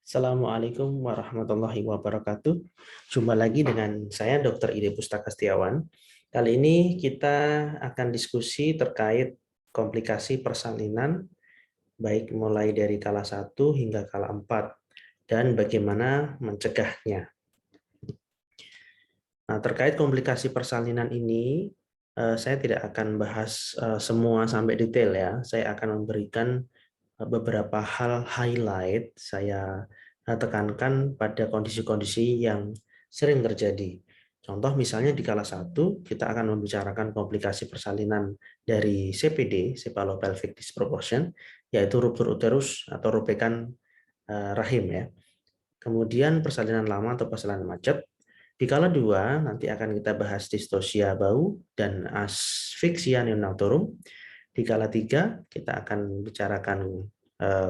Assalamualaikum warahmatullahi wabarakatuh. Jumpa lagi dengan saya Dr. Ide Pustaka Setiawan. Kali ini kita akan diskusi terkait komplikasi persalinan, baik mulai dari kala 1 hingga kala 4, dan bagaimana mencegahnya. Nah, terkait komplikasi persalinan ini, saya tidak akan bahas semua sampai detail ya. Saya akan memberikan beberapa hal highlight, saya tekankan pada kondisi-kondisi yang sering terjadi. Contoh misalnya di kala 1 kita akan membicarakan komplikasi persalinan dari CPD, Cephalopelvic Disproportion, yaitu ruptur uterus atau robekan rahim ya. Kemudian persalinan lama atau persalinan macet. Di kala 2 nanti akan kita bahas distosia bau dan asfiksia neonatorum. Di kala 3 kita akan bicarakan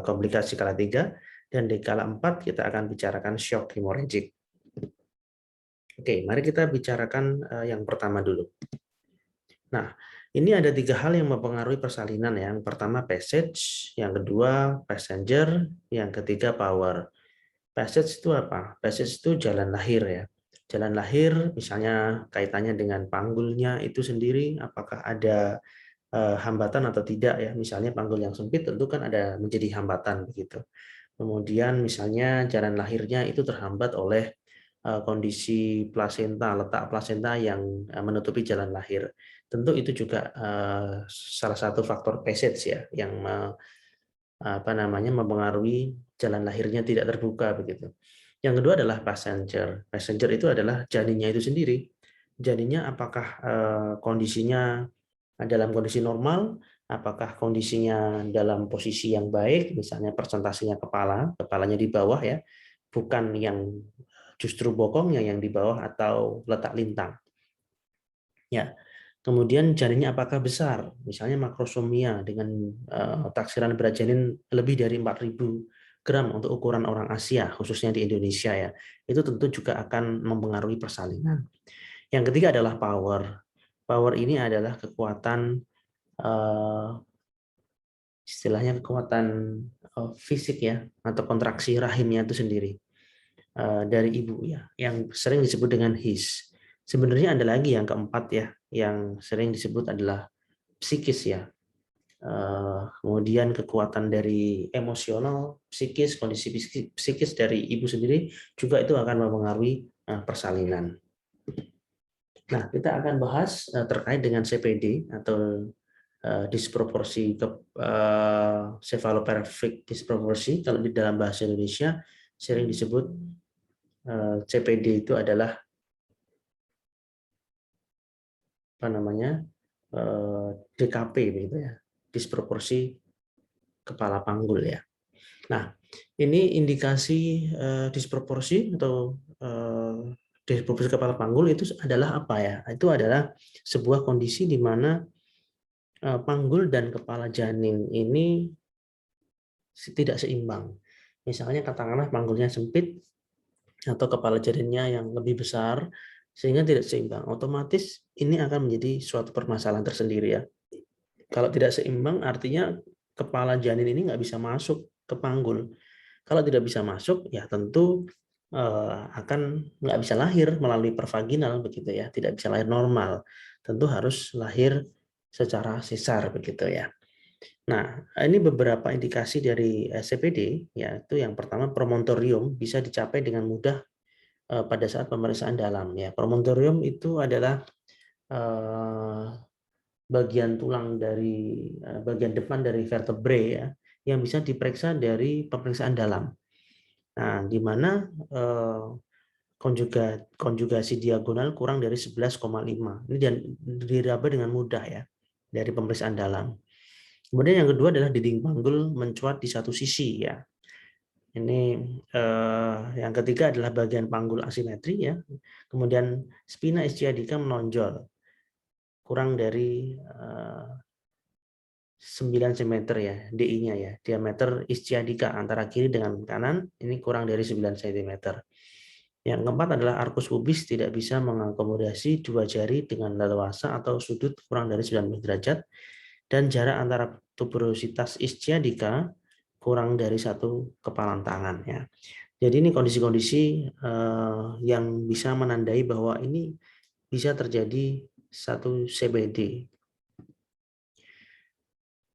komplikasi kala 3, dan di kala 4 kita akan bicarakan shock hemorrhagic. Oke, mari kita bicarakan yang pertama dulu. Nah, ini ada 3 hal yang mempengaruhi persalinan. Yang pertama passage, yang kedua passenger, yang ketiga power. Passage itu apa? Passage itu jalan lahir ya. Jalan lahir misalnya kaitannya dengan panggulnya itu sendiri, apakah ada hambatan atau tidak ya. Misalnya panggul yang sempit tentu kan ada menjadi hambatan begitu. Kemudian misalnya jalan lahirnya itu terhambat oleh kondisi plasenta, letak plasenta yang menutupi jalan lahir. Tentu itu juga salah satu faktor passage ya yang mempengaruhi jalan lahirnya tidak terbuka begitu. Yang kedua adalah passenger. Passenger itu adalah janinnya itu sendiri. Janinnya apakah kondisinya dalam kondisi normal, apakah kondisinya dalam posisi yang baik, misalnya presentasinya kepalanya di bawah ya, bukan yang justru bokongnya yang di bawah atau letak lintang. Ya. Kemudian janinnya apakah besar, misalnya makrosomia dengan taksiran berat janin lebih dari 4.000 gram untuk ukuran orang Asia, khususnya di Indonesia ya, itu tentu juga akan mempengaruhi persalinan. Yang ketiga adalah power. Power ini adalah kekuatan istilahnya kekuatan fisik ya, atau kontraksi rahimnya itu sendiri dari ibu ya, yang sering disebut dengan his. Sebenarnya ada lagi yang keempat ya, yang sering disebut adalah psikis ya. Kemudian kekuatan dari emosional, psikis, kondisi psikis dari ibu sendiri juga itu akan mempengaruhi persalinan. Nah, kita akan bahas terkait dengan CPD atau disproporsi cephalopelvic disproporsi. Kalau di dalam bahasa Indonesia sering disebut CPD itu adalah DKP begitu ya, disproporsi kepala panggul ya. Nah, ini indikasi disproporsi atau disproporsi kepala panggul itu adalah apa ya? Itu adalah sebuah kondisi di mana panggul dan kepala janin ini tidak seimbang. Misalnya katakanlah panggulnya sempit atau kepala janinnya yang lebih besar sehingga tidak seimbang. Otomatis ini akan menjadi suatu permasalahan tersendiri ya. Kalau tidak seimbang artinya kepala janin ini nggak bisa masuk ke panggul. Kalau tidak bisa masuk ya tentu akan nggak bisa lahir melalui pervaginal begitu ya, tidak bisa lahir normal. Tentu harus lahir secara sesar begitu ya. Nah, ini beberapa indikasi dari CPD, yaitu yang pertama promontorium bisa dicapai dengan mudah pada saat pemeriksaan dalam. Ya, promontorium itu adalah bagian tulang dari bagian depan dari vertebrae ya, yang bisa diperiksa dari pemeriksaan dalam. Nah, di mana konjugasi diagonal kurang dari 11,5. Ini diraba dengan mudah ya dari pemeriksaan dalam. Kemudian yang kedua adalah dinding panggul mencuat di satu sisi ya. Ini yang ketiga adalah bagian panggul asimetri ya. Kemudian spina ischiadica menonjol kurang dari 9 cm ya, DI-nya ya. Diameter ischiadica antara kiri dengan kanan ini kurang dari 9 cm. Yang keempat adalah arkus pubis tidak bisa mengakomodasi dua jari dengan leluasa atau sudut kurang dari 90 derajat, dan jarak antara tuberositas ischiadica kurang dari 1 kepalan tangan ya. Jadi ini kondisi-kondisi yang bisa menandai bahwa ini bisa terjadi satu CPD.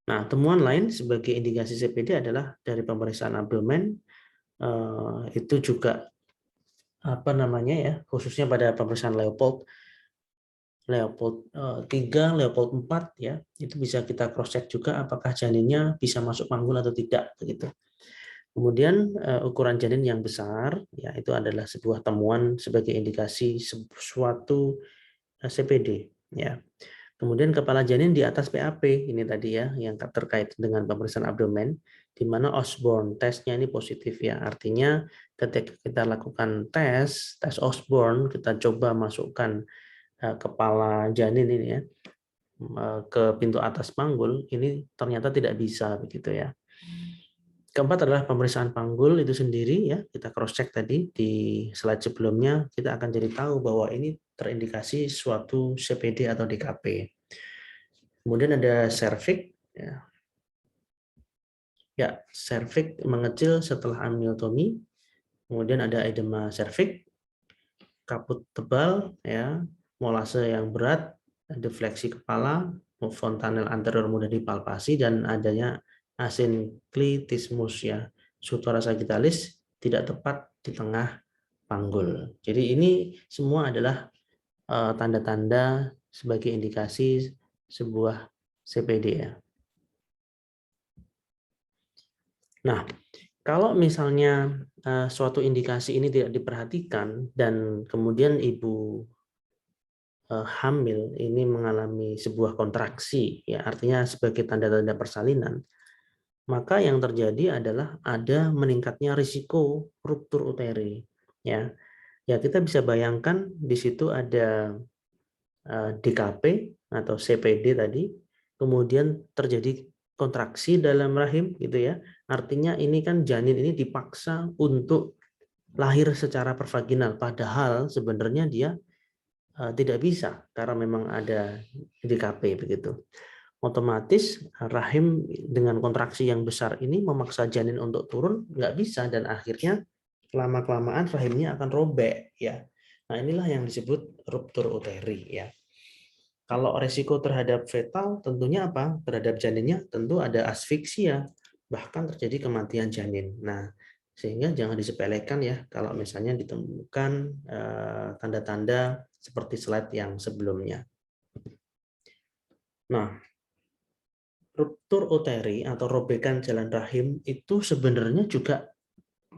Nah, temuan lain sebagai indikasi CPD adalah dari pemeriksaan abdomen, itu juga apa namanya ya, khususnya pada pemeriksaan Leopold 3, Leopold 4 ya, itu bisa kita cross check juga apakah janinnya bisa masuk panggul atau tidak begitu. Kemudian ukuran janin yang besar ya itu adalah sebuah temuan sebagai indikasi suatu CPD ya. Kemudian kepala janin di atas PAP ini tadi ya yang terkait dengan pemeriksaan abdomen di mana Osborne tesnya ini positif ya. Artinya ketika kita lakukan tes Osborne, kita coba masukkan kepala janin ini ya ke pintu atas panggul, ini ternyata tidak bisa begitu ya. Keempat adalah pemeriksaan panggul itu sendiri ya, kita cross check tadi di slide sebelumnya, kita akan jadi tahu bahwa ini terindikasi suatu CPD atau DKP. Kemudian ada cervix ya. Ya, cervix mengecil setelah amniotomi. Kemudian ada edema cervix, kaput tebal ya, molase yang berat, defleksi kepala, fontanel anterior mudah dipalpasi dan adanya asinklitismus ya, sutura sagittalis tidak tepat di tengah panggul. Jadi ini semua adalah tanda-tanda sebagai indikasi sebuah CPD ya. Nah, kalau misalnya suatu indikasi ini tidak diperhatikan dan kemudian ibu hamil ini mengalami sebuah kontraksi, ya artinya sebagai tanda-tanda persalinan, maka yang terjadi adalah ada meningkatnya risiko ruptur uteri. Ya, ya kita bisa bayangkan di situ ada DKP atau CPD tadi, kemudian terjadi kontraksi dalam rahim, gitu ya. Artinya ini kan janin ini dipaksa untuk lahir secara pervaginal, padahal sebenarnya dia tidak bisa karena memang ada DKP begitu. Otomatis rahim dengan kontraksi yang besar ini memaksa janin untuk turun, nggak bisa, dan akhirnya lama-kelamaan rahimnya akan robek ya. Nah, inilah yang disebut ruptur uteri ya. Kalau resiko terhadap fetal tentunya apa? Terhadap janinnya tentu ada asfiksia, bahkan terjadi kematian janin. Nah, sehingga jangan disepelekan ya kalau misalnya ditemukan tanda-tanda seperti slide yang sebelumnya. Nah, ruptur uteri atau robekan jalan rahim itu sebenarnya juga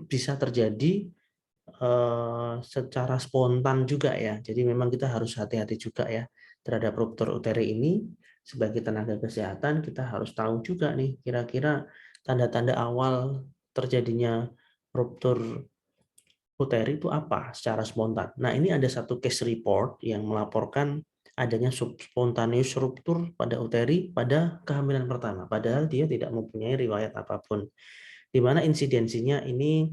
bisa terjadi secara spontan juga ya. Jadi memang kita harus hati-hati juga ya terhadap ruptur uteri ini. Sebagai tenaga kesehatan kita harus tahu juga nih kira-kira tanda-tanda awal terjadinya ruptur uteri itu apa secara spontan. Nah, ini ada satu case report yang melaporkan adanya spontaneous ruptur pada uteri pada kehamilan pertama, padahal dia tidak mempunyai riwayat apapun, di mana insidensinya ini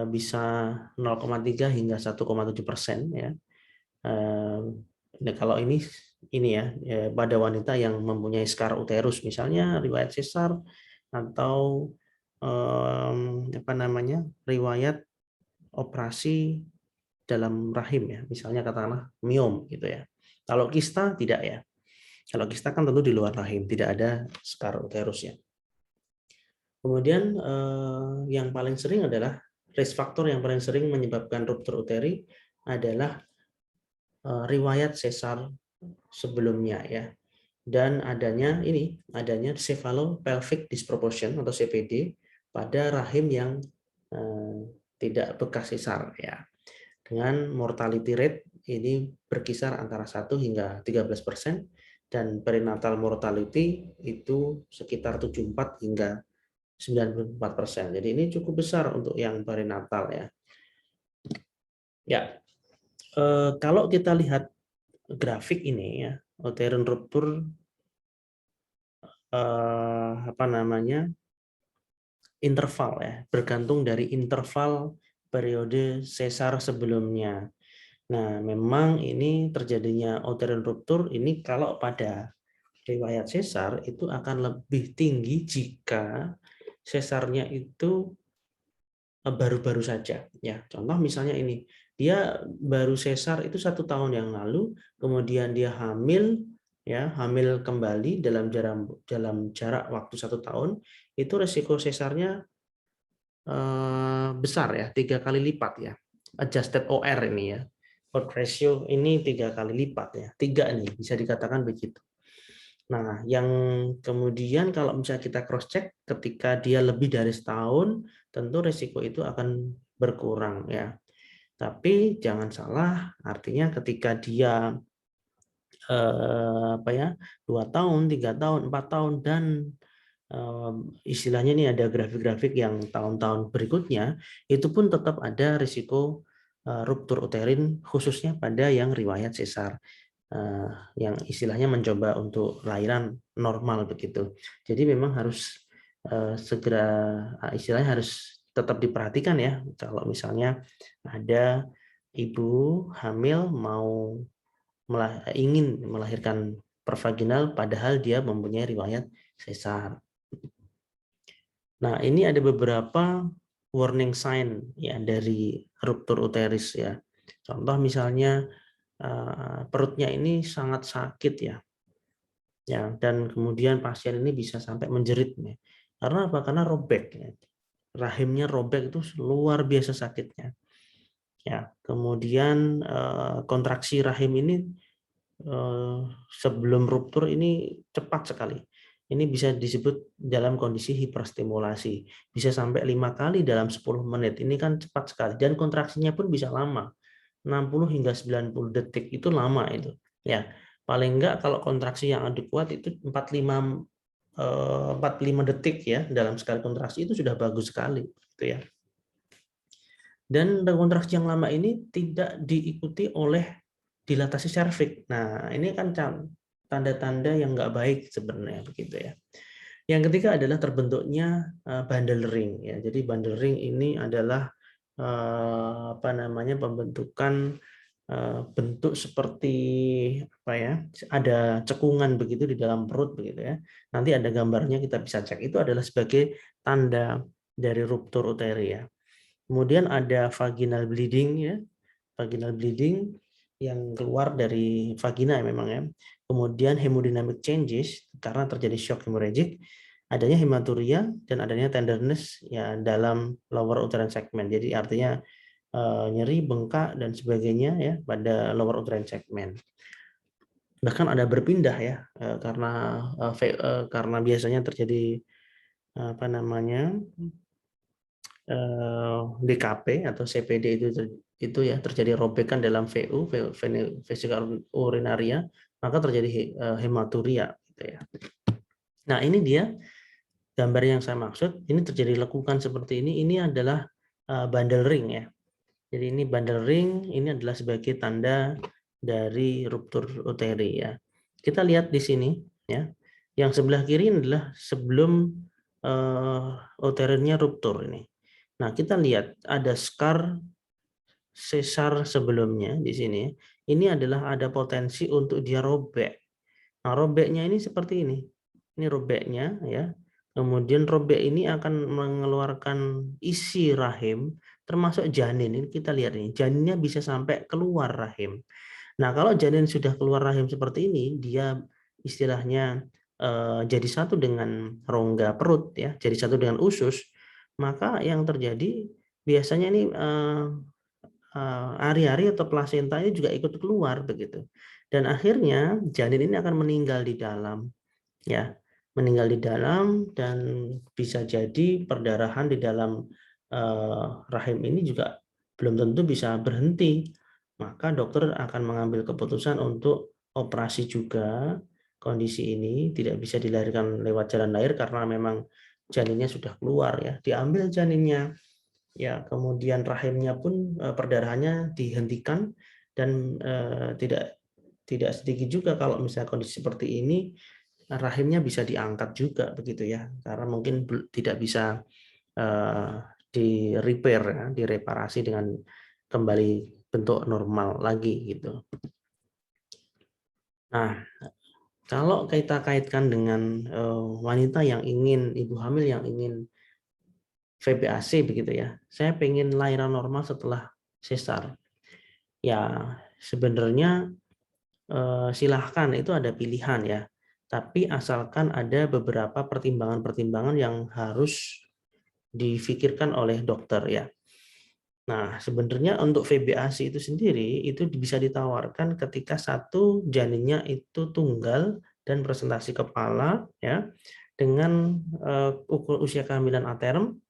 bisa 0,3 hingga 1,7% ya. Nah, kalau ini ya pada wanita yang mempunyai skar uterus, misalnya riwayat sesar atau apa namanya riwayat operasi dalam rahim ya, misalnya katakanlah miom gitu ya. Kalau kista tidak ya. Kalau kista kan tentu di luar rahim, tidak ada skar uterus ya. Kemudian yang paling sering adalah risk factor yang paling sering menyebabkan ruptur uteri adalah riwayat sesar sebelumnya ya. Dan adanya cephalopelvic disproportion atau CPD pada rahim yang tidak bekas sesar ya. Dengan mortality rate ini berkisar antara 1 hingga 13% dan perinatal mortality itu sekitar 74 hingga 94%. Jadi ini cukup besar untuk yang perinatal ya. Ya, kalau kita lihat grafik ini ya, uterine rupture apa namanya interval ya, bergantung dari interval periode sesar sebelumnya. Nah, memang ini terjadinya uterine rupture ini kalau pada riwayat sesar itu akan lebih tinggi jika sesarnya itu baru-baru saja. Ya, contoh misalnya ini, dia baru sesar itu 1 tahun yang lalu, kemudian dia hamil, ya hamil kembali dalam jarak waktu 1 tahun, itu resiko sesarnya besar ya, 3 kali lipat ya. Adjusted OR ini ya, odds ratio ini 3 kali lipat ya, 3 nih bisa dikatakan begitu. Nah, yang kemudian kalau misalnya kita cross check ketika dia lebih dari setahun, tentu resiko itu akan berkurang ya. Tapi jangan salah, artinya ketika dia apa ya 2 tahun, 3 tahun, 4 tahun dan istilahnya ini ada grafik-grafik yang tahun-tahun berikutnya, itu pun tetap ada risiko ruptur uterin khususnya pada yang riwayat sesar. Yang istilahnya mencoba untuk lahiran normal begitu. Jadi memang harus segera istilahnya harus tetap diperhatikan ya kalau misalnya ada ibu hamil mau ingin melahirkan pervaginal padahal dia mempunyai riwayat sesar. Nah, ini ada beberapa warning sign ya dari ruptur uterus ya. Contoh misalnya perutnya ini sangat sakit ya, dan kemudian pasien ini bisa sampai menjerit nih. Karena apa? Karena robek ya. Rahimnya robek itu luar biasa sakitnya. Ya, kemudian kontraksi rahim ini sebelum ruptur ini cepat sekali. Ini bisa disebut dalam kondisi hiperstimulasi. Bisa sampai 5 kali dalam 10 menit. Ini kan cepat sekali. Dan kontraksinya pun bisa lama. 60 hingga 90 detik itu lama itu. Ya, paling enggak kalau kontraksi yang adekuat itu 45 detik ya dalam sekali kontraksi itu sudah bagus sekali gitu ya. Dan kontraksi yang lama ini tidak diikuti oleh dilatasi serviks. Nah, ini kan tanda-tanda yang nggak baik sebenarnya begitu ya. Yang ketiga adalah terbentuknya bundle ring ya. Jadi bundle ring ini adalah apa namanya pembentukan bentuk seperti apa ya? Ada cekungan begitu di dalam perut begitu ya. Nanti ada gambarnya kita bisa cek. Itu adalah sebagai tanda dari ruptur uteri ya. Kemudian ada vaginal bleeding ya. Vaginal bleeding yang keluar dari vagina ya memang ya. Kemudian hemodynamic changes karena terjadi shock hemorrhagic, adanya hematuria dan adanya tenderness ya dalam lower uterine segment. Jadi artinya nyeri, bengkak dan sebagainya ya pada lower uterine segment. Bahkan ada berpindah ya karena biasanya terjadi apa namanya DKP atau CPD itu ya terjadi robekan dalam VU vesica urinaria, maka terjadi hematuria gitu ya. Nah, ini dia gambar yang saya maksud. Ini terjadi lekukan seperti ini adalah bundle ring ya. Jadi ini bundle ring ini adalah sebagai tanda dari ruptur uteri ya. Kita lihat di sini ya. Yang sebelah kiri adalah sebelum uterinnya ruptur ini. Nah, kita lihat ada scar sesar sebelumnya di sini. Ini adalah ada potensi untuk dia robek. Nah, robeknya ini seperti ini. Ini robeknya ya. Kemudian robek ini akan mengeluarkan isi rahim termasuk janin. Ini kita lihat ini. Janinnya bisa sampai keluar rahim. Nah, kalau janin sudah keluar rahim seperti ini, dia istilahnya jadi satu dengan rongga perut ya, jadi satu dengan usus, maka yang terjadi biasanya ini ari-ari atau plasenta ini juga ikut keluar begitu. Dan akhirnya janin ini akan meninggal di dalam ya, meninggal di dalam dan bisa jadi perdarahan di dalam rahim ini juga belum tentu bisa berhenti. Maka dokter akan mengambil keputusan untuk operasi juga. Kondisi ini tidak bisa dilahirkan lewat jalan lahir karena memang janinnya sudah keluar ya. Diambil janinnya ya, kemudian rahimnya pun perdarahannya dihentikan dan tidak sedikit juga kalau misalnya kondisi seperti ini rahimnya bisa diangkat juga begitu ya, karena mungkin tidak bisa di repair ya, direparasi dengan kembali bentuk normal lagi gitu. Nah, kalau kita kaitkan dengan wanita yang ingin ibu hamil yang ingin VBAC begitu ya. Saya pengen lahiran normal setelah sesar. Ya, sebenarnya silahkan, itu ada pilihan ya. Tapi asalkan ada beberapa pertimbangan-pertimbangan yang harus difikirkan oleh dokter ya. Nah, sebenarnya untuk VBAC itu sendiri itu bisa ditawarkan ketika satu janinnya itu tunggal dan presentasi kepala ya dengan usia kehamilan aterm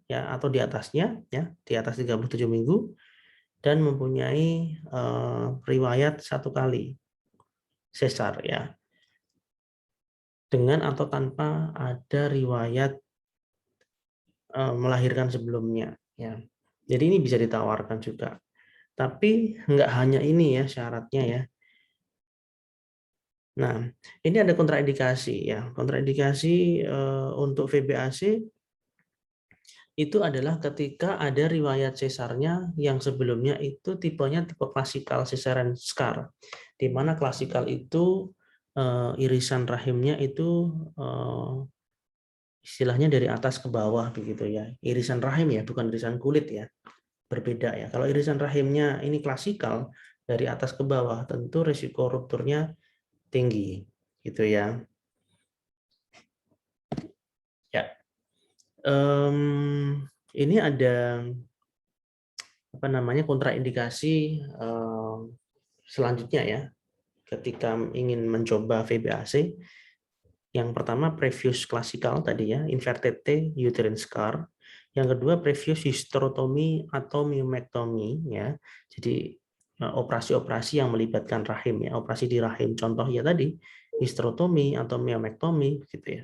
ya atau di atasnya ya, di atas 37 minggu dan mempunyai riwayat satu kali sesar ya. Dengan atau tanpa ada riwayat melahirkan sebelumnya ya. Jadi ini bisa ditawarkan juga. Tapi nggak hanya ini ya syaratnya ya. Nah, ini ada kontraindikasi ya. Kontraindikasi untuk VBAC itu adalah ketika ada riwayat sesarnya yang sebelumnya itu tipenya tipe klasikal cesarean scar, di mana klasikal itu irisan rahimnya itu istilahnya dari atas ke bawah begitu ya, irisan rahim ya, bukan irisan kulit ya, berbeda ya. Kalau irisan rahimnya ini klasikal dari atas ke bawah, tentu risiko rupturnya tinggi gitu ya. Ya, ini ada apa namanya kontraindikasi selanjutnya ya ketika ingin mencoba VBAC. Yang pertama previous klasikal tadi ya, inverted T uterine scar. Yang kedua previous hysterotomy atau myomectomy ya. Jadi operasi-operasi yang melibatkan rahim ya, operasi di rahim contoh ya tadi hysterotomy atau myomectomy gitu ya.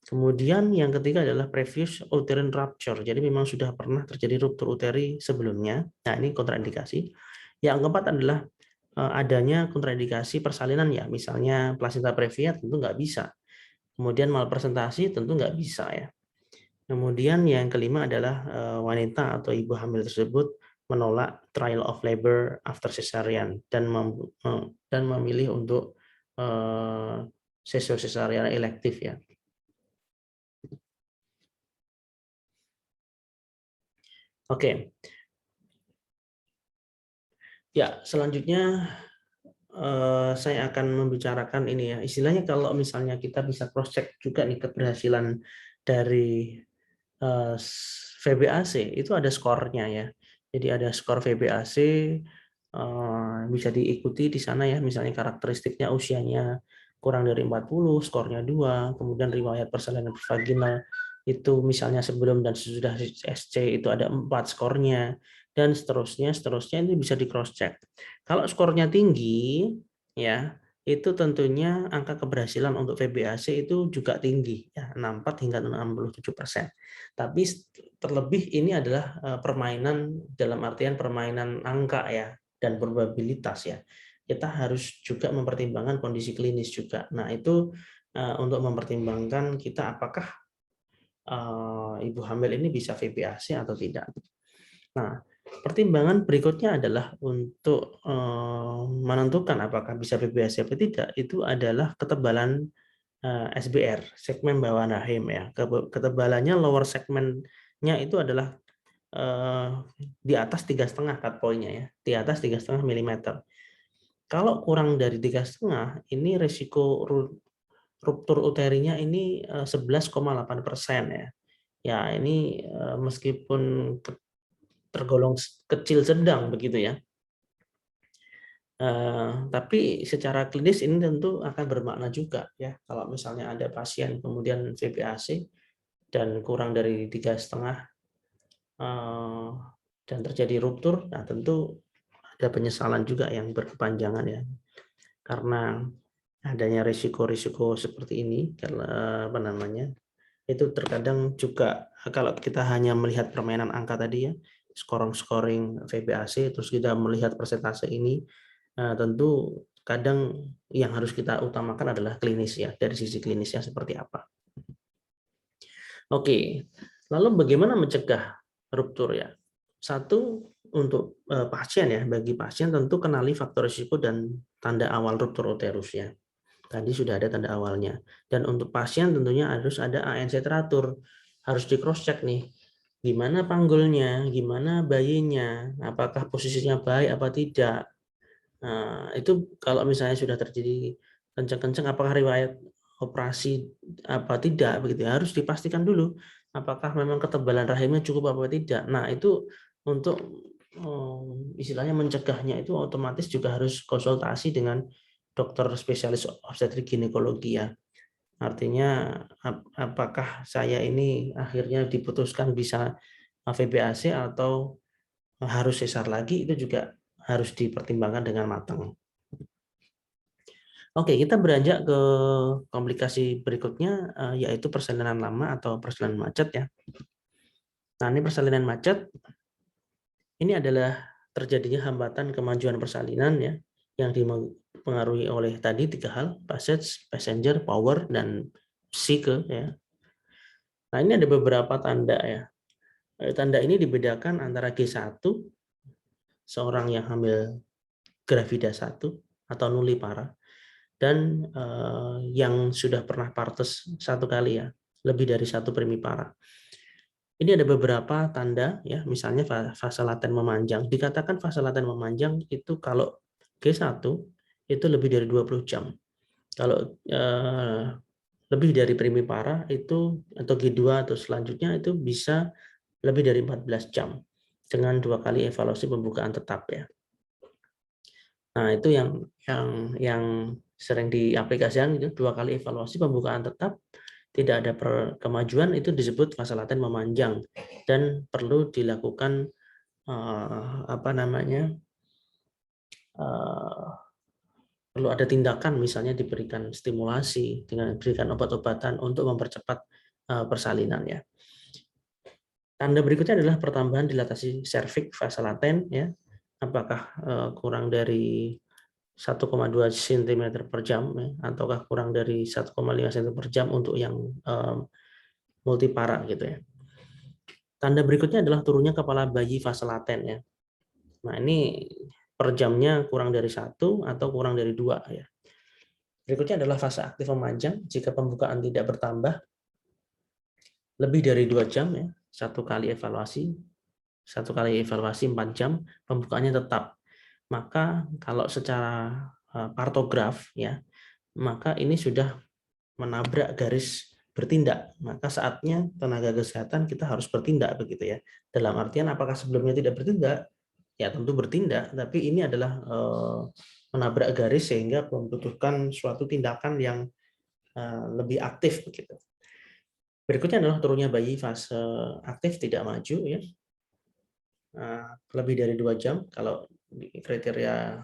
Kemudian yang ketiga adalah previous uterine rupture. Jadi memang sudah pernah terjadi ruptur uteri sebelumnya. Nah, ini kontraindikasi. Yang keempat adalah adanya kontraindikasi persalinan ya. Misalnya placenta previa tentu nggak bisa. Kemudian malpresentasi tentu nggak bisa ya. Kemudian yang kelima adalah wanita atau ibu hamil tersebut menolak trial of labor after cesarean dan memilih untuk sesar elektif ya. Oke. Ya, selanjutnya saya akan membicarakan ini ya. Istilahnya kalau misalnya kita bisa cross check juga nih keberhasilan dari VBAC itu ada skornya ya. Jadi ada skor VBAC bisa diikuti di sana ya. Misalnya karakteristiknya usianya kurang dari 40, skornya 2, kemudian riwayat persalinan vaginal itu misalnya sebelum dan sesudah SC itu ada 4 skornya dan seterusnya itu bisa di cross check. Kalau skornya tinggi ya, itu tentunya angka keberhasilan untuk VBAC itu juga tinggi ya, 64 hingga 67%. Tapi terlebih ini adalah permainan dalam artian permainan angka ya dan probabilitas ya. Kita harus juga mempertimbangkan kondisi klinis juga. Nah, itu untuk mempertimbangkan kita apakah ibu hamil ini bisa VBAC atau tidak. Nah, pertimbangan berikutnya adalah untuk menentukan apakah bisa VBAC atau tidak, itu adalah ketebalan SBR, segmen bawah rahim ya. Ketebalannya lower segmennya itu adalah di atas 3,5 cut point-nya ya, di atas 3,5 mm. Kalau kurang dari 3,5, ini risiko ruptur uterinya ini 11,8% ya. Ya, ini meskipun tergolong kecil sedang begitu ya. Tapi secara klinis ini tentu akan bermakna juga ya. Kalau misalnya ada pasien kemudian VBAC dan kurang dari 3,5 dan terjadi ruptur, nah tentu ada penyesalan juga yang berkepanjangan ya. Karena adanya risiko-risiko seperti ini, karena apa namanya, itu terkadang juga kalau kita hanya melihat permainan angka tadi ya, scoring VBAC, terus kita melihat persentase ini, tentu kadang yang harus kita utamakan adalah klinis ya, dari sisi klinisnya seperti apa. Oke, lalu bagaimana mencegah ruptur ya? Satu, untuk pasien ya, bagi pasien tentu kenali faktor risiko dan tanda awal ruptur uterus ya. Tadi sudah ada tanda awalnya. Dan untuk pasien tentunya harus ada ANC teratur, harus di cross check nih. gimana panggulnya, gimana bayinya, apakah posisinya baik apa tidak. Nah, itu kalau misalnya sudah terjadi kencang-kencang, apakah riwayat operasi apa tidak, begitu ya. Harus dipastikan dulu apakah memang ketebalan rahimnya cukup apa tidak. Nah, itu untuk istilahnya mencegahnya itu otomatis juga harus konsultasi dengan dokter spesialis obstetrik ginekologi ya. Artinya apakah saya ini akhirnya diputuskan bisa VBAC atau harus sesar lagi, itu juga harus dipertimbangkan dengan matang. Oke, kita beranjak ke komplikasi berikutnya, yaitu persalinan lama atau persalinan macet ya. Nah, ini persalinan macet, ini adalah terjadinya hambatan kemajuan persalinan ya, yang dipengaruhi oleh tadi 3 hal, passage, passenger, power, dan psyche ya. Nah, ini ada beberapa tanda ya. Tanda ini dibedakan antara G1, seorang yang hamil gravida 1 atau nullipara, dan yang sudah pernah partes 1 kali ya, lebih dari 1 primipara. Ini ada beberapa tanda ya, misalnya fase laten memanjang. Dikatakan fase laten memanjang itu kalau G1 itu lebih dari 20 jam. Kalau lebih dari primipara itu atau G2 atau selanjutnya itu bisa lebih dari 14 jam dengan 2 kali evaluasi pembukaan tetap ya. Nah, itu yang sering diaplikasikan itu 2 kali evaluasi pembukaan tetap, tidak ada kemajuan, itu disebut fase laten memanjang dan perlu dilakukan perlu ada tindakan, misalnya diberikan stimulasi dengan diberikan obat-obatan untuk mempercepat persalinan ya. Tanda berikutnya adalah pertambahan dilatasi serviks fase laten ya. Apakah kurang dari 1,2 cm per jam ya, ataukah kurang dari 1,5 cm per jam untuk yang multipara gitu ya. Tanda berikutnya adalah turunnya kepala bayi fase laten ya. Nah, ini per jamnya kurang dari 1 atau kurang dari 2 ya. Berikutnya adalah fase aktif memanjang jika pembukaan tidak bertambah lebih dari 2 jam ya, 1 kali evaluasi 4 jam, pembukaannya tetap. Maka kalau secara partograf ya, maka ini sudah menabrak garis bertindak. Maka saatnya tenaga kesehatan kita harus bertindak begitu ya. Dalam artian apakah sebelumnya tidak bertindak? Ya tentu bertindak, tapi ini adalah menabrak garis sehingga membutuhkan suatu tindakan yang lebih aktif begitu. Berikutnya adalah turunnya bayi fase aktif tidak maju ya. Lebih dari 2 jam, kalau kriteria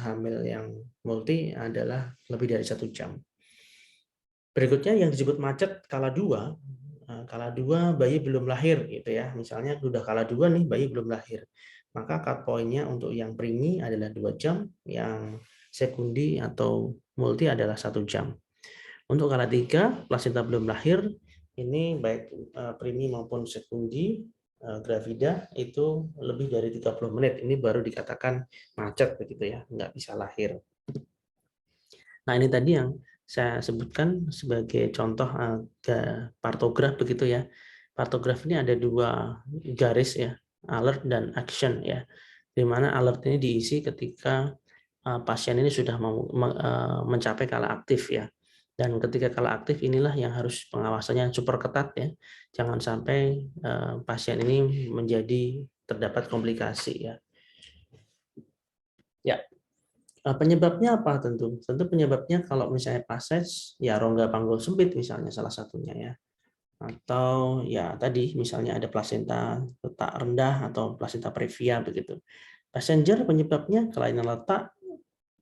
hamil yang multi adalah lebih dari 1 jam. Berikutnya yang disebut macet kala 2, kala 2 bayi belum lahir gitu ya. Misalnya sudah kala 2 nih bayi belum lahir. Maka cut point-nya untuk yang primi adalah 2 jam, yang sekundi atau multi adalah 1 jam. Untuk kala 3 plasenta belum lahir, ini baik primi maupun sekundi gravida itu lebih dari 30 menit. Ini baru dikatakan macet begitu ya, nggak bisa lahir. Nah, ini tadi yang saya sebutkan sebagai contoh partograf begitu ya. Partograf ini ada 2 garis ya, alert dan action ya. Di mana alert ini diisi ketika pasien ini sudah mencapai kala aktif ya. Dan ketika kala aktif inilah yang harus pengawasannya super ketat ya. Jangan sampai pasien ini terdapat komplikasi ya. Ya, penyebabnya apa tentu? Tentu penyebabnya kalau misalnya passage ya rongga panggul sempit misalnya salah satunya ya. Atau ya tadi misalnya ada plasenta letak rendah atau plasenta previa begitu. Passenger penyebabnya kelainan letak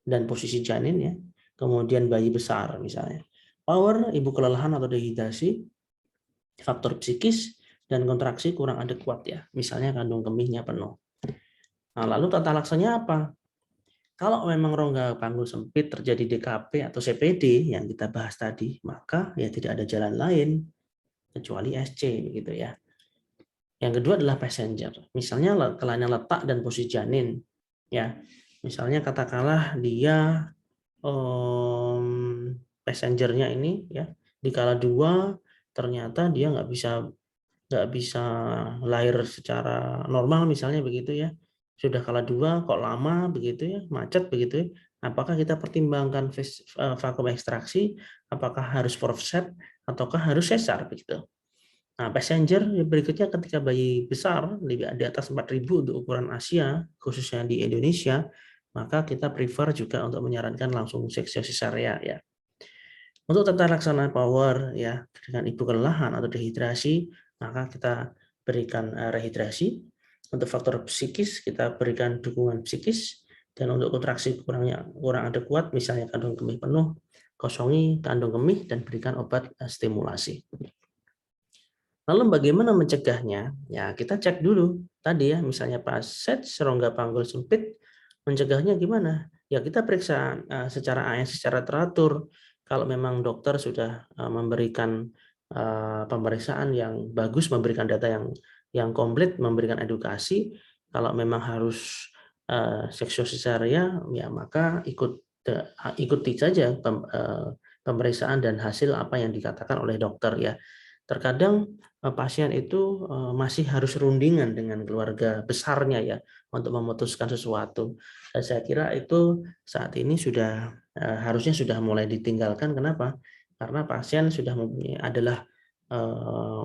dan posisi janin ya. Kemudian bayi besar misalnya. Power, ibu kelelahan atau dehidrasi, faktor psikis dan kontraksi kurang adekuat ya. Misalnya kandung kemihnya penuh. Nah, lalu tata laksanya apa? Kalau memang rongga panggul sempit terjadi DKP atau CPD yang kita bahas tadi, maka ya tidak ada jalan lain kecuali SC gitu ya. Yang kedua adalah passenger. Misalnya kelainan letak dan posisi janin. Ya, misalnya katakanlah dia passengernya ini ya di kala 2 ternyata dia nggak bisa nggak bisa lahir secara normal misalnya begitu ya, sudah kala dua kok lama begitu ya, macet begitu ya, apakah kita pertimbangkan vakum ekstraksi, apakah harus forceps ataukah harus sesar begitu. Nah, passenger berikutnya ketika bayi besar di atas 4.000 untuk ukuran Asia, khususnya di Indonesia, maka kita prefer juga untuk menyarankan langsung seksio cesarea ya. Untuk tata laksana power ya dengan ibu kelelahan atau dehidrasi, maka kita berikan rehidrasi. Untuk faktor psikis kita berikan dukungan psikis, dan untuk kontraksi kurang adekuat misalnya kandung kemih penuh, kosongi kandung kemih dan berikan obat stimulasi. Lalu bagaimana mencegahnya? Ya, kita cek dulu tadi ya, misalnya pas serongga panggul sempit, mencegahnya gimana? Ya, kita periksa secara AS secara teratur. Kalau memang dokter sudah memberikan pemeriksaan yang bagus, memberikan data yang komplit, memberikan edukasi, kalau memang harus seksio cesarea, ya maka ikuti saja pemeriksaan dan hasil apa yang dikatakan oleh dokter ya. Terkadang pasien itu masih harus rundingan dengan keluarga besarnya ya untuk memutuskan sesuatu. Dan saya kira itu saat ini sudah harusnya sudah mulai ditinggalkan. Kenapa? Karena pasien sudah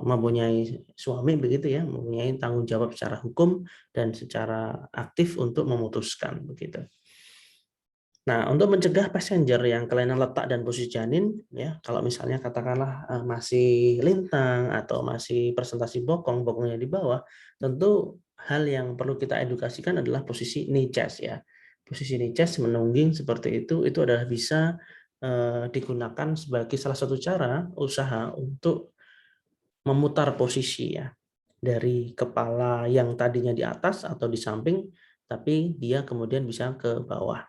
mempunyai suami begitu ya, mempunyai tanggung jawab secara hukum dan secara aktif untuk memutuskan begitu. Nah, untuk mencegah passenger yang kelainan letak dan posisi janin, ya, kalau misalnya katakanlah masih lintang atau masih presentasi bokongnya di bawah, tentu hal yang perlu kita edukasikan adalah posisi knee chest ya. Posisi knee chest menungging seperti itu adalah bisa digunakan sebagai salah satu cara usaha untuk memutar posisi ya dari kepala yang tadinya di atas atau di samping, tapi dia kemudian bisa ke bawah.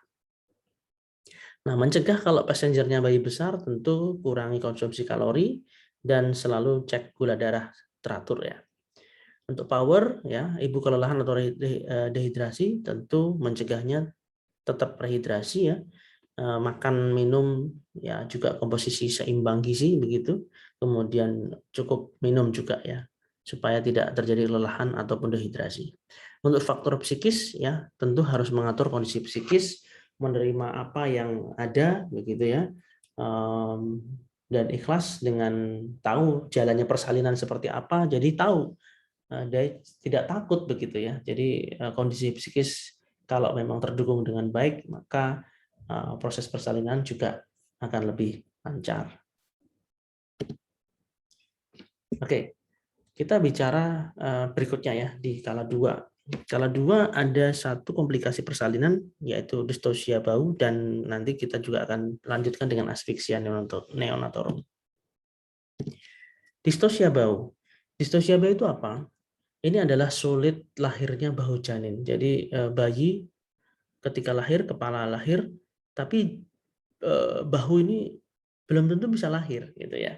Nah, mencegah kalau passengernya bayi besar, tentu kurangi konsumsi kalori dan selalu cek gula darah teratur ya. Untuk power ya, ibu kelelahan atau dehidrasi, tentu mencegahnya tetap rehidrasi ya, makan minum ya juga komposisi seimbang gizi begitu, kemudian cukup minum juga ya supaya tidak terjadi kelelahan ataupun dehidrasi. Untuk faktor psikis ya tentu harus mengatur kondisi psikis, menerima apa yang ada begitu ya, dan ikhlas dengan tahu jalannya persalinan seperti apa, jadi tahu dia tidak takut begitu ya. Jadi kondisi psikis kalau memang terdukung dengan baik, maka proses persalinan juga akan lebih lancar. Oke, kita bicara berikutnya ya di skala 2. Skala 2 ada satu komplikasi persalinan yaitu distosia bau, dan nanti kita juga akan lanjutkan dengan asfiksia neonatorum. Distosia bau. Distosia bau itu apa? Ini adalah sulit lahirnya bahu janin. Jadi bayi ketika lahir, kepala lahir, tapi bahu ini belum tentu bisa lahir gitu ya.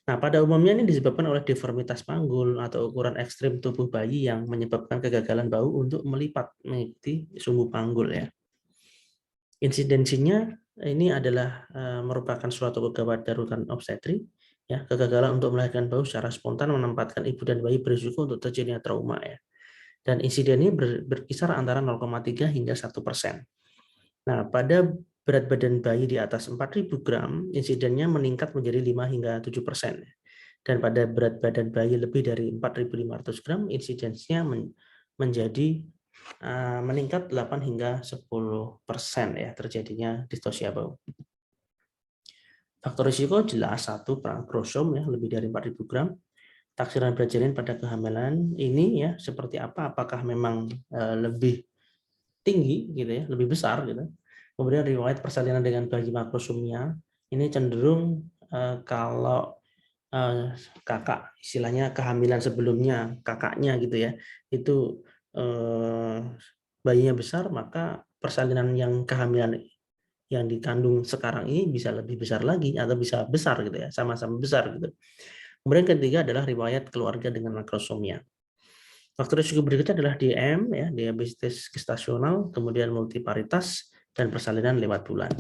Nah, pada umumnya ini disebabkan oleh deformitas panggul atau ukuran ekstrim tubuh bayi yang menyebabkan kegagalan bahu untuk melipat mengikuti sumbu panggul ya. Insidensinya ini adalah merupakan suatu kegawat darurat obstetri ya, kegagalan untuk melahirkan bahu secara spontan menempatkan ibu dan bayi berisiko untuk terjadinya trauma ya. Dan insiden ini berkisar antara 0,3 hingga 1%. Nah, pada berat badan bayi di atas 4.000 gram, insidennya meningkat menjadi 5 hingga 7%. Dan pada berat badan bayi lebih dari 4.500 gram, insidensinya menjadi meningkat 8 hingga 10% ya terjadinya distosia bau. Faktor risiko jelas satu perang kromosom ya lebih dari 4.000 gram. Taksiran berat janin pada kehamilan ini ya seperti apa? Apakah memang lebih tinggi gitu ya, lebih besar gitu. Kemudian riwayat persalinan dengan bayi makrosomia ini cenderung kalau kakak istilahnya kehamilan sebelumnya kakaknya gitu ya itu bayinya besar, maka persalinan yang kehamilan yang dikandung sekarang ini bisa lebih besar lagi atau bisa besar gitu ya, sama-sama besar gitu. Kemudian ketiga adalah riwayat keluarga dengan makrosomia. Faktor risiko berikutnya adalah DM ya, diabetes gestasional, kemudian multiparitas dan persalinan lewat bulan.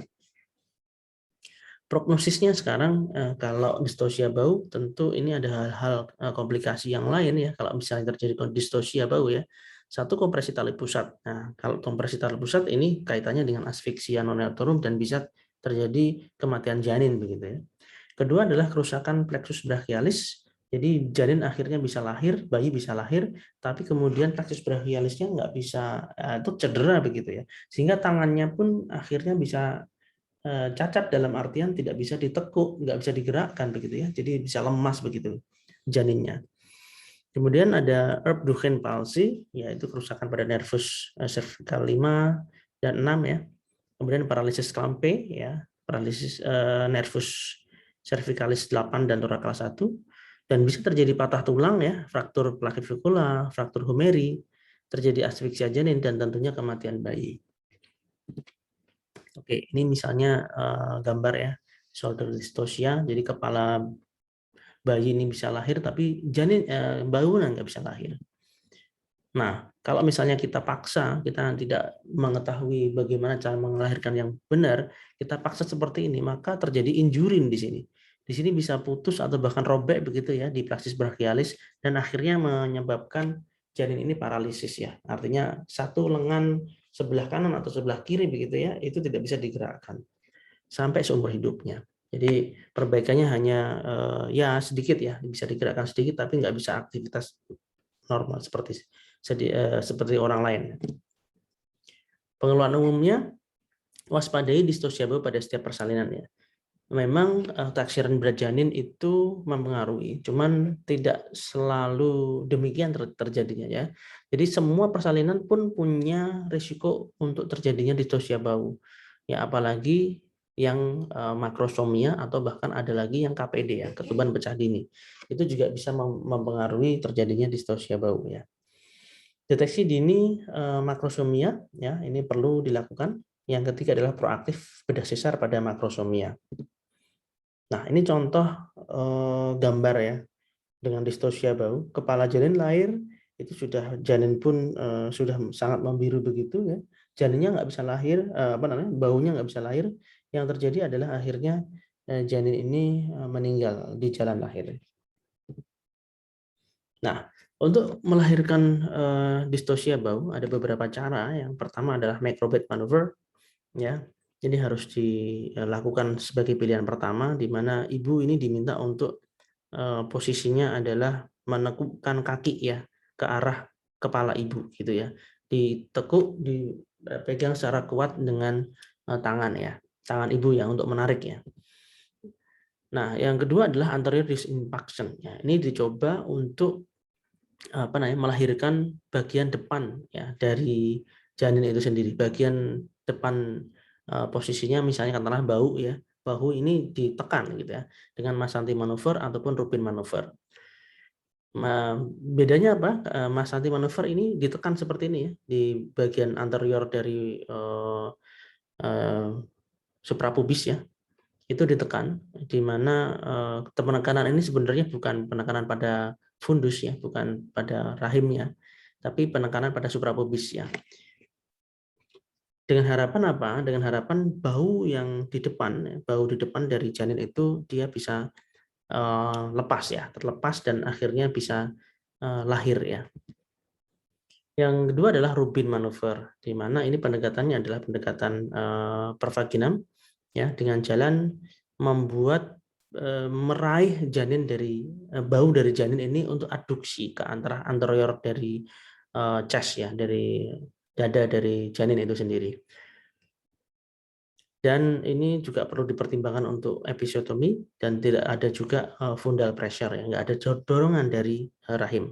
Prognosisnya sekarang kalau distosia bau tentu ini ada hal-hal komplikasi yang lain ya kalau misalnya terjadi distosia bau ya. Satu, kompresi tali pusat. Nah, kalau kompresi tali pusat ini kaitannya dengan asfiksia nonatorium dan bisa terjadi kematian janin begitu ya. Kedua adalah kerusakan plexus brachialis. Jadi janin akhirnya bisa lahir, bayi bisa lahir, tapi kemudian plexus brachialisnya nggak bisa itu cedera begitu ya, sehingga tangannya pun akhirnya bisa cacat dalam artian tidak bisa ditekuk, nggak bisa digerakkan begitu ya, jadi bisa lemas begitu janinnya. Kemudian ada Erbs-Duchenne palsy, yaitu kerusakan pada nervus cervical 5 dan 6 ya. Kemudian paralisis Clampe ya, paralisis nervus cervicalis 8 dan thoracalis 1, dan bisa terjadi patah tulang ya, fraktur clavicula, fraktur humeri, terjadi asfiksia janin dan tentunya kematian bayi. Oke, ini misalnya gambar ya, shoulder dystocia, jadi kepala bayi ini bisa lahir tapi janin bangunan nggak bisa lahir. Nah, kalau misalnya kita paksa, kita tidak mengetahui bagaimana cara melahirkan yang benar, kita paksa seperti ini, maka terjadi injury di sini. Di sini bisa putus atau bahkan robek begitu ya di plexus brachialis dan akhirnya menyebabkan janin ini paralisis ya. Artinya satu lengan sebelah kanan atau sebelah kiri begitu ya, itu tidak bisa digerakkan sampai seumur hidupnya. Jadi perbaikannya hanya ya sedikit ya, bisa digerakkan sedikit tapi nggak bisa aktivitas normal seperti orang lain. Pengeluaran umumnya, waspadai distosia bau pada setiap persalinan ya. Memang taksiran berat janin itu mempengaruhi, cuman tidak selalu demikian terjadinya ya. Jadi semua persalinan pun punya risiko untuk terjadinya distosia bau. Ya apalagi yang makrosomia atau bahkan ada lagi yang KPD ya, ketuban pecah dini. Itu juga bisa mempengaruhi terjadinya distosia bau ya. Deteksi dini makrosomia ya, ini perlu dilakukan. Yang ketiga adalah proaktif bedah sesar pada makrosomia. Nah, ini contoh gambar ya dengan distosia bau. Kepala janin lahir itu sudah janin pun sudah sangat membiru begitu ya. Janinnya nggak bisa lahir, baunya nggak bisa lahir. Yang terjadi adalah akhirnya janin ini meninggal di jalan lahir. Nah, untuk melahirkan distosia bau ada beberapa cara. Yang pertama adalah macrobed maneuver ya. Jadi harus dilakukan sebagai pilihan pertama di mana ibu ini diminta untuk posisinya adalah menekukkan kaki ya ke arah kepala ibu gitu ya. Ditekuk, dipegang secara kuat dengan tangan ya. Tangan ibu ya untuk menarik ya. Nah, yang kedua adalah anterior disimpaction ya. Ini dicoba untuk melahirkan bagian depan ya dari janin itu sendiri. Bagian depan posisinya misalnya katakanlah bahu ini ditekan gitu ya dengan Masanti manuver ataupun Rubin manuver. Bedanya apa? Masanti manuver ini ditekan seperti ini ya di bagian anterior dari suprapubis ya. Itu ditekan di mana penekanan ini sebenarnya bukan penekanan pada fundus ya, bukan pada rahimnya, tapi penekanan pada suprapubis ya. Dengan harapan apa? Dengan harapan bau yang di depan, bau di depan dari janin itu dia bisa lepas ya, terlepas dan akhirnya bisa lahir ya. Yang kedua adalah Rubin manuver, di mana ini pendekatannya adalah pendekatan pervaginam ya, dengan jalan membuat meraih janin dari bau dari janin ini untuk adduksi ke antara anterior dari chest ya, dari dada dari janin itu sendiri. Dan ini juga perlu dipertimbangkan untuk episiotomi dan tidak ada juga fundal pressure ya, nggak ada dorongan dari rahim.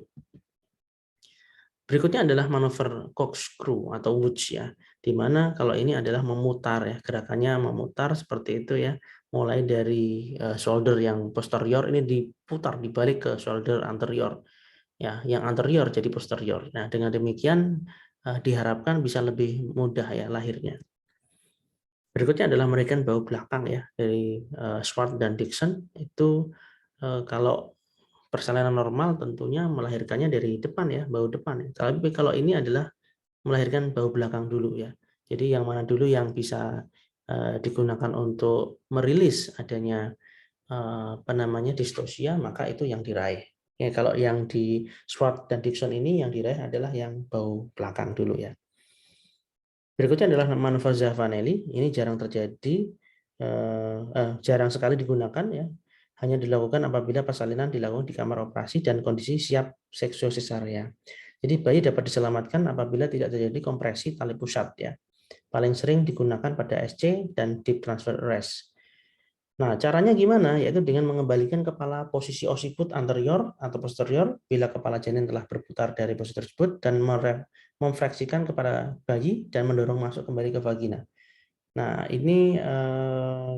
Berikutnya adalah manuver corkscrew atau woods ya, di mana kalau ini adalah memutar ya, gerakannya memutar seperti itu ya, mulai dari shoulder yang posterior ini diputar dibalik ke shoulder anterior ya, yang anterior jadi posterior. Nah, dengan demikian diharapkan bisa lebih mudah ya lahirnya. Berikutnya adalah memberikan bau belakang ya dari Swart dan Dixon. Itu kalau persalinan normal tentunya melahirkannya dari depan ya, bau depan ya. Tapi kalau ini adalah melahirkan bau belakang dulu ya. Jadi yang mana dulu yang bisa digunakan untuk merilis adanya distosia, maka itu yang diraih. Ya, kalau yang di Schwartz dan Dixon ini yang diraih adalah yang bau belakang dulu ya. Berikutnya adalah manuver Zaffanelli. Ini jarang terjadi, jarang sekali digunakan ya. Hanya dilakukan apabila persalinan dilakukan di kamar operasi dan kondisi siap seksuosesarea. Jadi bayi dapat diselamatkan apabila tidak terjadi kompresi tali pusat ya. Paling sering digunakan pada SC dan deep transfer arrest. Nah, caranya gimana? Yaitu dengan mengembalikan kepala posisi occiput anterior atau posterior bila kepala janin telah berputar dari posisi tersebut dan memfleksikan kepada bayi dan mendorong masuk kembali ke vagina. Nah, ini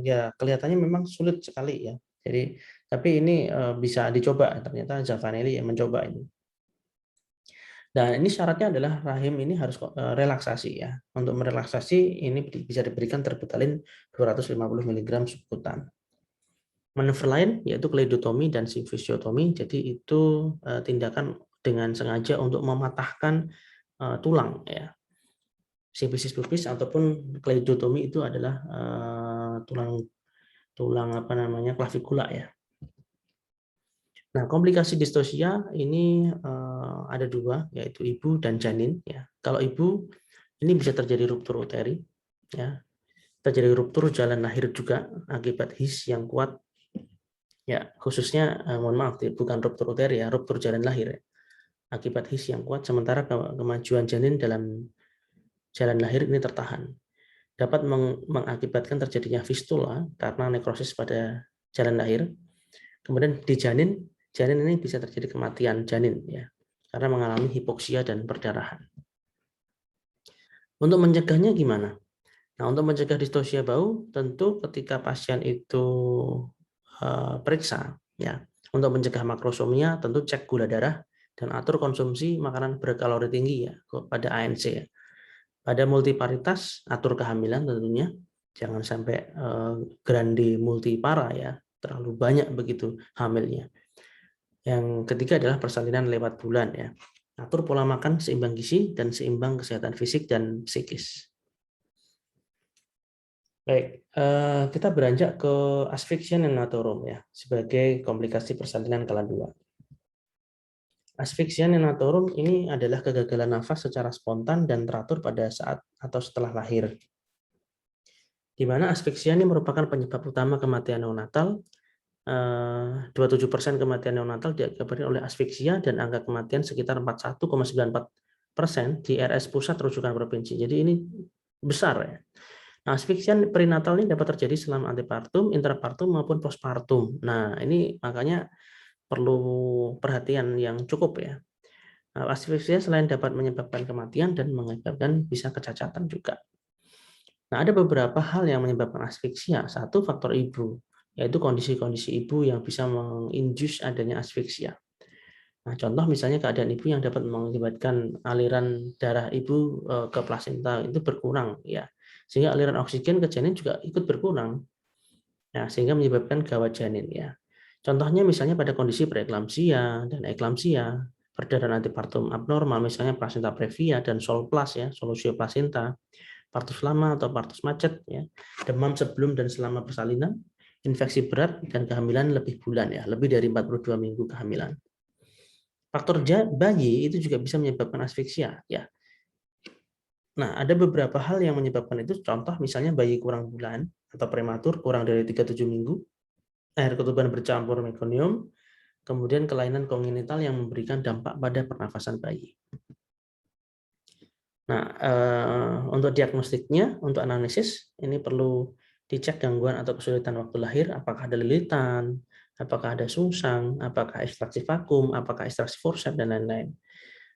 ya kelihatannya memang sulit sekali ya. Jadi, tapi ini bisa dicoba. Ternyata Zaffanelli yang mencoba ini. Dan ini syaratnya adalah rahim ini harus relaksasi ya. Untuk merelaksasi ini bisa diberikan terbutaline 250 mg subkutan. Manuver lain yaitu kleidotomi dan simfisiotomi. Jadi itu tindakan dengan sengaja untuk mematahkan tulang ya. Simfisis pubis ataupun kleidotomi itu adalah tulang klavikula ya. Nah, komplikasi distosia ini ada dua, yaitu ibu dan janin ya. Kalau ibu ini bisa terjadi ruptur uteri ya. Terjadi ruptur jalan lahir juga akibat his yang kuat. Ya, khususnya mohon maaf, bukan ruptur uteri ya, ruptur jalan lahir ya. Akibat his yang kuat, sementara kemajuan janin dalam jalan lahir ini tertahan. Dapat mengakibatkan terjadinya fistula karena nekrosis pada jalan lahir. Kemudian di janin ini bisa terjadi kematian janin ya, karena mengalami hipoksia dan perdarahan. Untuk mencegahnya gimana? Nah, untuk mencegah distosia bau, tentu ketika pasien itu periksa ya, untuk mencegah makrosomia tentu cek gula darah dan atur konsumsi makanan berkalori tinggi ya pada ANC ya. Pada multiparitas atur kehamilan tentunya, jangan sampai grande multipara ya, terlalu banyak begitu hamilnya. Yang ketiga adalah persalinan lewat bulan ya. Atur pola makan seimbang gizi dan seimbang kesehatan fisik dan psikis. Baik, kita beranjak ke asphyxia neonatorum ya, sebagai komplikasi persalinan kala 2. Asphyxia neonatorum ini adalah kegagalan nafas secara spontan dan teratur pada saat atau setelah lahir. Di mana asphyxia ini merupakan penyebab utama kematian neonatal. 27% kematian neonatal diakibatkan oleh asphyxia dan angka kematian sekitar 41,94% di RS pusat rujukan provinsi. Jadi ini besar ya. Nah, asphyxia perinatal ini dapat terjadi selama antepartum, intrapartum maupun postpartum. Nah, ini makanya perlu perhatian yang cukup ya. Nah, asphyxia selain dapat menyebabkan kematian dan menyebabkan bisa kecacatan juga. Nah, ada beberapa hal yang menyebabkan asphyxia. Satu, faktor ibu, yaitu kondisi-kondisi ibu yang bisa menginduce adanya asphyxia. Nah, contoh misalnya keadaan ibu yang dapat mengakibatkan aliran darah ibu ke plasenta itu berkurang ya. Sehingga aliran oksigen ke janin juga ikut berkurang. Nah, sehingga menyebabkan gawat janin ya. Contohnya misalnya pada kondisi preeklamsia dan eklamsia, perdarahan antepartum abnormal misalnya plasenta previa dan solplas ya, solusio plasenta, partus lama atau partus macet ya, demam sebelum dan selama persalinan, infeksi berat dan kehamilan lebih bulan ya, lebih dari 42 minggu kehamilan. Faktor bayi itu juga bisa menyebabkan asphyxia ya. Nah, ada beberapa hal yang menyebabkan itu, contoh misalnya bayi kurang bulan atau prematur kurang dari 37 minggu, air ketuban bercampur mekonium, kemudian kelainan kongenital yang memberikan dampak pada pernafasan bayi. Nah, untuk diagnostiknya, untuk anamnesis, ini perlu dicek gangguan atau kesulitan waktu lahir, apakah ada lilitan, apakah ada sungsang, apakah ekstraksi vakum, apakah ekstraksi forceps, dan lain-lain.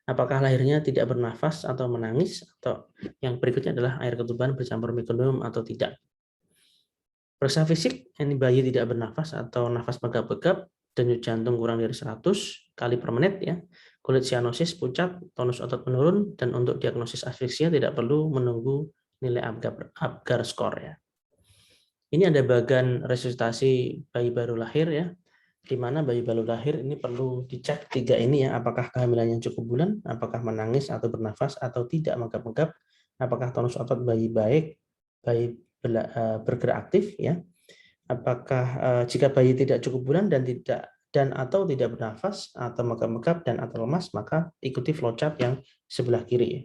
Apakah lahirnya tidak bernafas atau menangis, atau yang berikutnya adalah air ketuban bercampur mekonium atau tidak. Periksa fisik, ini bayi tidak bernafas atau nafas begap-begap, denyut jantung kurang dari 100 kali per menit ya. Kulit sianosis pucat, tonus otot menurun, dan untuk diagnosis asphyxia tidak perlu menunggu nilai Apgar score ya. Ini ada bagan resusitasi bayi baru lahir ya, di mana bayi baru lahir ini perlu dicek 3 ini ya, apakah kehamilannya cukup bulan, apakah menangis atau bernafas atau tidak megap-megap, apakah tonus otot bayi baik, bayi bergerak aktif ya. Apakah jika bayi tidak cukup bulan dan atau tidak bernafas atau megap-megap dan atau lemas, maka ikuti flowchart yang sebelah kiri.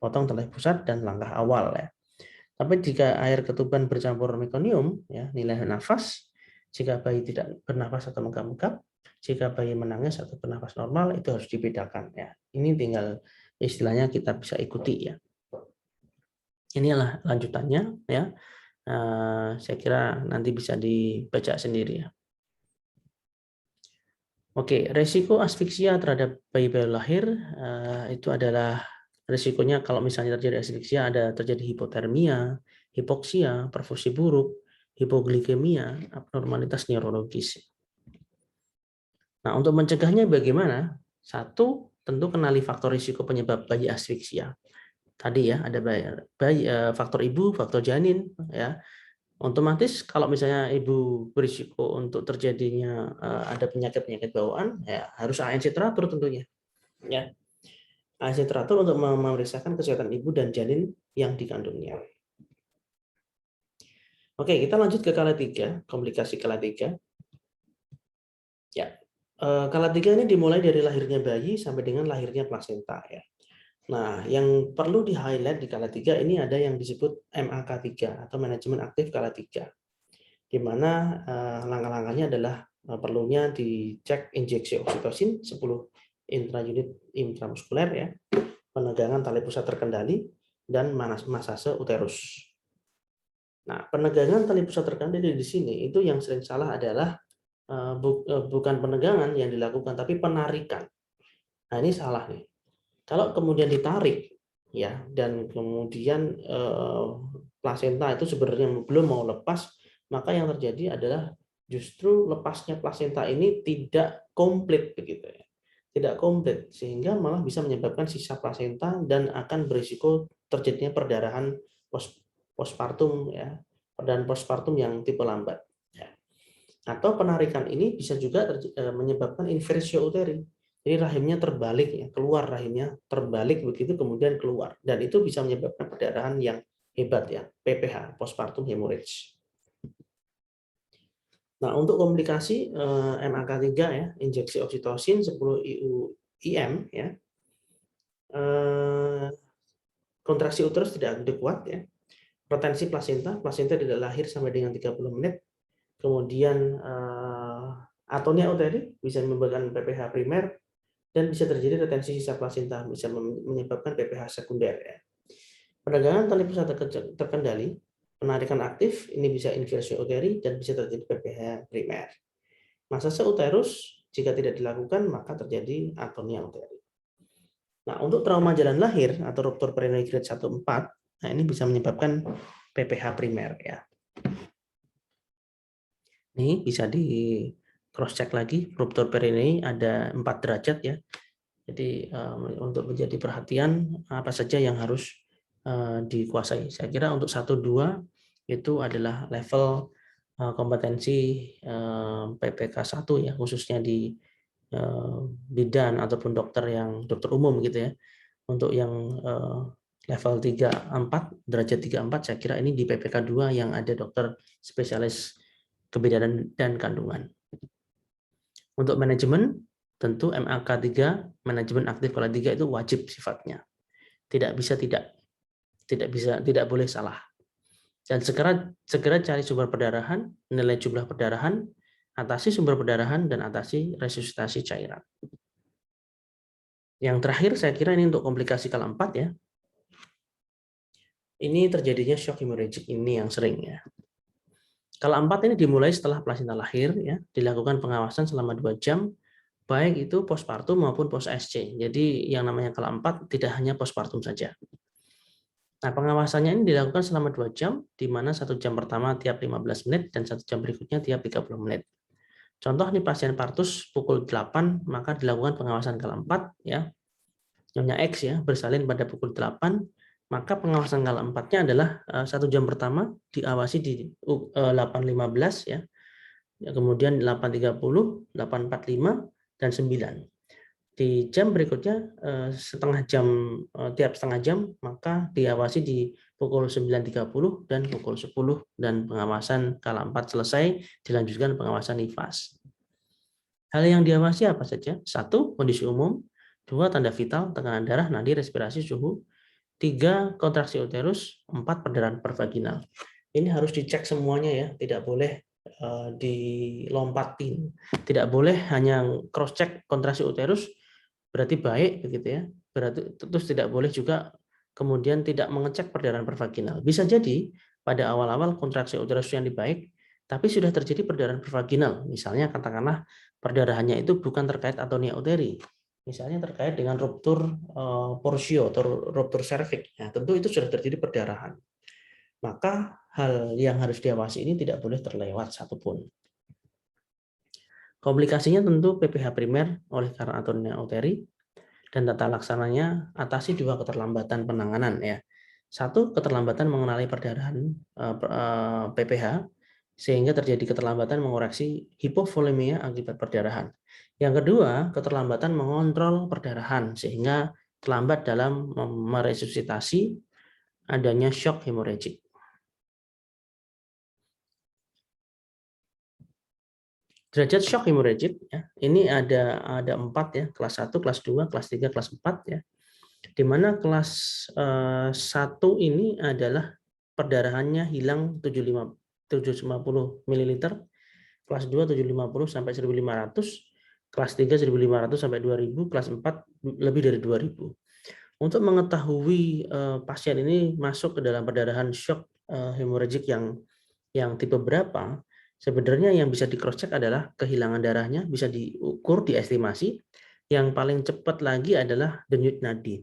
Potong tali pusat dan langkah awal ya. Tapi jika air ketuban bercampur mekonium, ya, nilai nafas, jika bayi tidak bernafas atau megap-megap, jika bayi menangis atau bernafas normal, itu harus dibedakan. Ya. Ini tinggal istilahnya kita bisa ikuti ya. Inilah lanjutannya ya. Saya kira nanti bisa dibaca sendiri ya. Oke, resiko asfiksia terhadap bayi baru lahir itu adalah risikonya kalau misalnya terjadi asfiksia ada terjadi hipotermia, hipoksia, perfusi buruk, hipoglikemia, abnormalitas neurologis. Nah, untuk mencegahnya bagaimana? Satu, tentu kenali faktor risiko penyebab bayi asfiksia. Tadi ya ada faktor ibu, faktor janin ya. Otomatis kalau misalnya ibu berisiko untuk terjadinya ada penyakit-penyakit bawaan, ya harus ANC teratur tentunya. Ya, ANC teratur untuk memeriksakan kesehatan ibu dan janin yang dikandungnya. Oke, kita lanjut ke kala 3, komplikasi kala 3. Ya, kala 3 ini dimulai dari lahirnya bayi sampai dengan lahirnya plasenta ya. Nah, yang perlu di-highlight di kala 3 ini ada yang disebut MAK3 atau manajemen aktif kala 3. Di mana langkah-langkahnya adalah perlunya dicek injeksi oksitosin 10 intraunit intramuskuler ya, penegangan tali pusat terkendali dan masase uterus. Nah, penegangan tali pusat terkendali di sini itu yang sering salah adalah bukan penegangan yang dilakukan tapi penarikan. Nah, ini salah nih. Kalau kemudian ditarik ya dan kemudian plasenta itu sebenarnya belum mau lepas, maka yang terjadi adalah justru lepasnya plasenta ini tidak komplit begitu ya. Tidak komplit sehingga malah bisa menyebabkan sisa plasenta dan akan berisiko terjadinya perdarahan postpartum ya, perdarahan postpartum yang tipe lambat ya. Atau penarikan ini bisa juga menyebabkan inversio uteri. Jadi rahimnya terbalik ya, keluar rahimnya terbalik begitu kemudian keluar dan itu bisa menyebabkan perdarahan yang hebat ya, PPH, postpartum hemorrhage. Nah, untuk komplikasi MAK3 ya, injeksi oksitosin 10 IU/IM ya. Kontraksi uterus tidak begitu kuat ya. Retensi plasenta tidak lahir sampai dengan 30 menit. Kemudian atonia uteri bisa menyebabkan PPH primer dan bisa terjadi retensi sisa plasenta bisa menyebabkan PPH sekunder ya. Penegangan tali pusat terkendali, penarikan aktif ini bisa inversio uteri dan bisa terjadi PPH primer. Masase uterus jika tidak dilakukan maka terjadi atonia uteri. Nah, untuk trauma jalan lahir atau ruptur perineum grade 1-4, nah ini bisa menyebabkan PPH primer ya. Ini bisa di cross check lagi, ruptur perineum ada 4 derajat ya. Jadi untuk menjadi perhatian apa saja yang harus dikuasai. Saya kira untuk 1-2 itu adalah level kompetensi PPK 1 ya, khususnya di bidan ataupun dokter umum gitu ya. Untuk yang level 3-4, derajat 3-4 saya kira ini di PPK 2 yang ada dokter spesialis kebidanan dan kandungan. Untuk manajemen tentu MAK3 manajemen aktif kala 3 itu wajib sifatnya. Tidak boleh salah. Dan segera cari sumber perdarahan, nilai jumlah perdarahan, atasi sumber perdarahan dan atasi resusitasi cairan. Yang terakhir saya kira ini untuk komplikasi kala 4 ya. Ini terjadinya shock hemorrhagic ini yang sering ya. Kala 4 ini dimulai setelah plasenta lahir ya, dilakukan pengawasan selama 2 jam baik itu postpartum maupun post SC. Jadi yang namanya kala 4 tidak hanya postpartum saja. Nah, pengawasannya ini dilakukan selama 2 jam, di mana 1 jam pertama tiap 15 menit dan 1 jam berikutnya tiap 30 menit. Contoh nih pasien partus pukul 8, maka dilakukan pengawasan kala 4 ya. Nyonya X ya, bersalin pada pukul 8, maka pengawasan kala 4-nya adalah 1 jam pertama diawasi di 8.15 ya. Kemudian 8.30, 8.45 dan 9. Di jam berikutnya tiap setengah jam maka diawasi di pukul 9.30 dan pukul 10, dan pengawasan kala 4 selesai dilanjutkan pengawasan nifas. Hal yang diawasi apa saja? 1. Kondisi umum. 2. Tanda vital, tekanan darah, nadi, respirasi, suhu. 3. Kontraksi uterus. 4. Perdarahan pervaginal. Ini harus dicek semuanya ya, tidak boleh dilompatin. Tidak boleh hanya cross check kontraksi uterus berarti baik begitu ya. Berarti terus tidak boleh juga kemudian tidak mengecek perdarahan pervaginal. Bisa jadi pada awal-awal kontraksi uterus yang baik, tapi sudah terjadi perdarahan pervaginal. Misalnya katakanlah perdarahannya itu bukan terkait atonia uteri, misalnya terkait dengan ruptur porsio atau ruptur serviks. Nah, tentu itu sudah terjadi perdarahan. Maka hal yang harus diawasi ini tidak boleh terlewat satupun. Komplikasinya tentu PPH primer oleh karena atonia uteri, dan tata laksananya atasi 2 keterlambatan penanganan ya. 1. Keterlambatan mengenali perdarahan PPH sehingga terjadi keterlambatan mengoreksi hipovolemia akibat perdarahan. Yang kedua, keterlambatan mengontrol perdarahan sehingga terlambat dalam meresusitasi adanya shock hemorrhagic. Derajat shock hemorrhagic ya, ini ada 4 ya, kelas 1, kelas 2, kelas 3, kelas 4 ya. Di mana kelas 1 ini adalah perdarahannya hilang 750 ml, kelas 2 750 sampai 1500, kelas 3 1500 sampai 2000, kelas 4 lebih dari 2000. Untuk mengetahui pasien ini masuk ke dalam perdarahan shock hemorrhagic yang tipe berapa, sebenarnya yang bisa di cross check adalah kehilangan darahnya, bisa diukur, diestimasi. Yang paling cepat lagi adalah denyut nadi.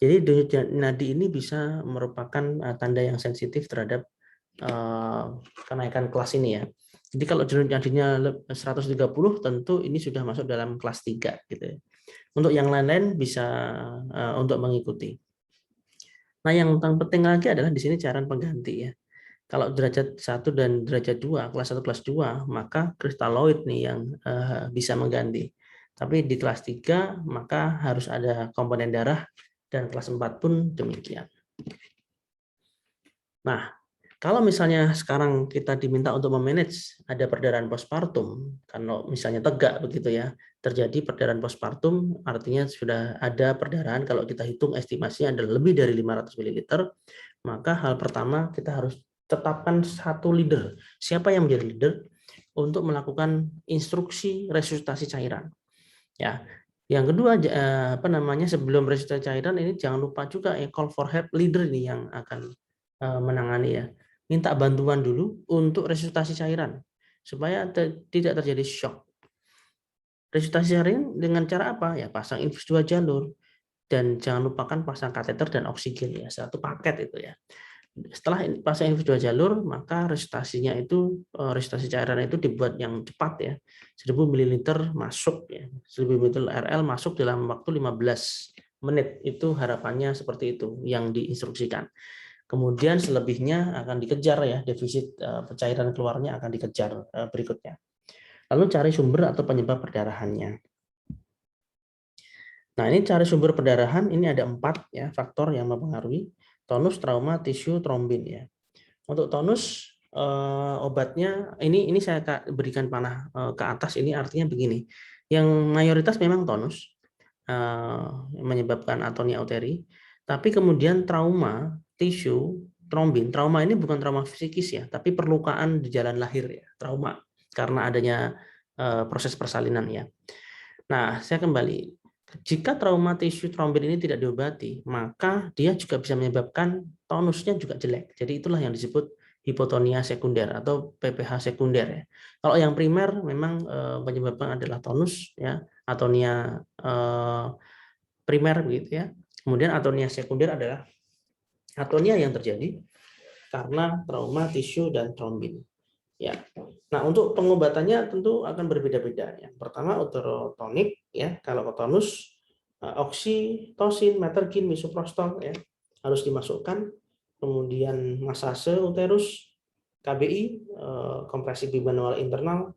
Jadi denyut nadi ini bisa merupakan tanda yang sensitif terhadap kenaikan kelas ini ya. Jadi kalau denyut nadinya 130 tentu ini sudah masuk dalam kelas 3 gitu ya. Untuk yang lain-lain bisa untuk mengikuti. Nah, yang penting lagi adalah di sini cairan pengganti ya. Kalau derajat 1 dan derajat 2, kelas 1 kelas 2, maka kristaloid nih yang bisa mengganti. Tapi di kelas 3 maka harus ada komponen darah, dan kelas 4 pun demikian. Nah, kalau misalnya sekarang kita diminta untuk memanage ada perdarahan postpartum, kalau misalnya tegak begitu ya, terjadi perdarahan postpartum, artinya sudah ada perdarahan, kalau kita hitung estimasinya adalah lebih dari 500 ml, maka hal pertama kita harus tetapkan satu leader. Siapa yang menjadi leader untuk melakukan instruksi resusitasi cairan? Ya. Yang kedua, sebelum resusitasi cairan ini jangan lupa juga call for help leader ini yang akan menangani ya. Minta bantuan dulu untuk resusitasi cairan supaya tidak terjadi shock. Resusitasi cairan dengan cara apa? Ya pasang infus 2 jalur, dan jangan lupakan pasang kateter dan oksigen ya, satu paket itu ya. Setelah pasang infus 2 jalur, maka resusitasinya itu resusitasi cairan itu dibuat yang cepat ya. 1000 ml masuk ya. 1000 ml RL masuk dalam waktu 15 menit. Itu harapannya seperti itu yang diinstruksikan. Kemudian selebihnya akan dikejar ya, defisit cairan keluarnya akan dikejar berikutnya. Lalu cari sumber atau penyebab perdarahannya. Nah, ini cari sumber perdarahan, ini ada 4 ya faktor yang mempengaruhi: tonus, trauma, tisu, trombin ya. Untuk tonus obatnya ini saya berikan panah ke atas, ini artinya begini. Yang mayoritas memang tonus menyebabkan atonia uteri, tapi kemudian trauma, tisu, trombin. Trauma ini bukan trauma psikis ya, tapi perlukaan di jalan lahir ya, trauma karena adanya proses persalinan ya. Nah, saya kembali. Jika trauma tisu trombin ini tidak diobati, maka dia juga bisa menyebabkan tonusnya juga jelek. Jadi itulah yang disebut hipotonia sekunder atau PPH sekunder ya. Kalau yang primer memang penyebabnya adalah tonus ya, atonia primer begitu ya. Kemudian atonia sekunder adalah atonia yang terjadi karena trauma tisu dan trombin. Ya. Nah, untuk pengobatannya tentu akan berbeda-beda. Yang pertama uterotonik ya, kalau tonus oksitosin, metergin, misoprostol ya harus dimasukkan. Kemudian masase uterus, KBI, kompresi bimanual internal,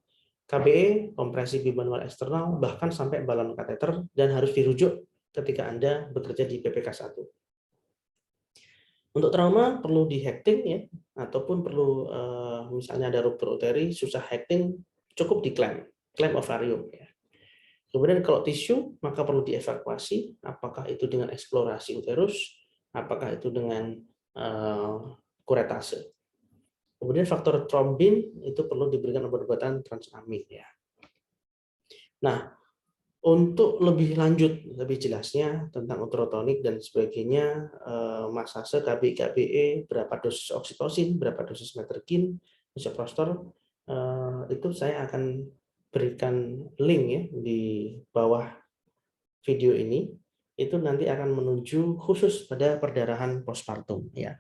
KBE, kompresi beam manual eksternal, bahkan sampai balon kateter, dan harus dirujuk ketika Anda bekerja di PPK 1. Untuk trauma perlu di hecting ya, ataupun perlu misalnya ada ruptur uteri, susah hecting, cukup di clamp ovarium ya. Kemudian kalau tisu maka perlu dievakuasi, apakah itu dengan eksplorasi uterus, apakah itu dengan kuretase. Kemudian faktor trombin itu perlu diberikan obat-obatan transamin ya. Nah, untuk lebih lanjut, lebih jelasnya tentang uterotonik dan sebagainya, massase KBI KBE, berapa dosis oksitosin, berapa dosis metergin, misoprostol, itu saya akan berikan link ya di bawah video ini. Itu nanti akan menuju khusus pada perdarahan postpartum ya,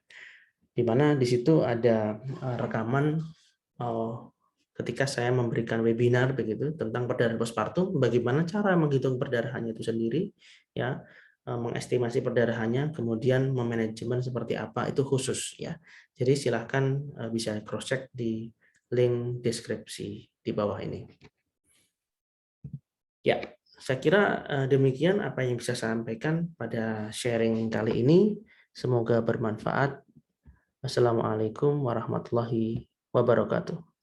di mana di situ ada rekaman ketika saya memberikan webinar begitu tentang perdarahan postpartum, bagaimana cara menghitung perdarahannya itu sendiri, ya, mengestimasi perdarahannya, kemudian memanajemen seperti apa itu khusus ya. Jadi silahkan bisa cross check di link deskripsi di bawah ini. Ya, saya kira demikian apa yang bisa saya sampaikan pada sharing kali ini. Semoga bermanfaat. Wassalamualaikum warahmatullahi wabarakatuh.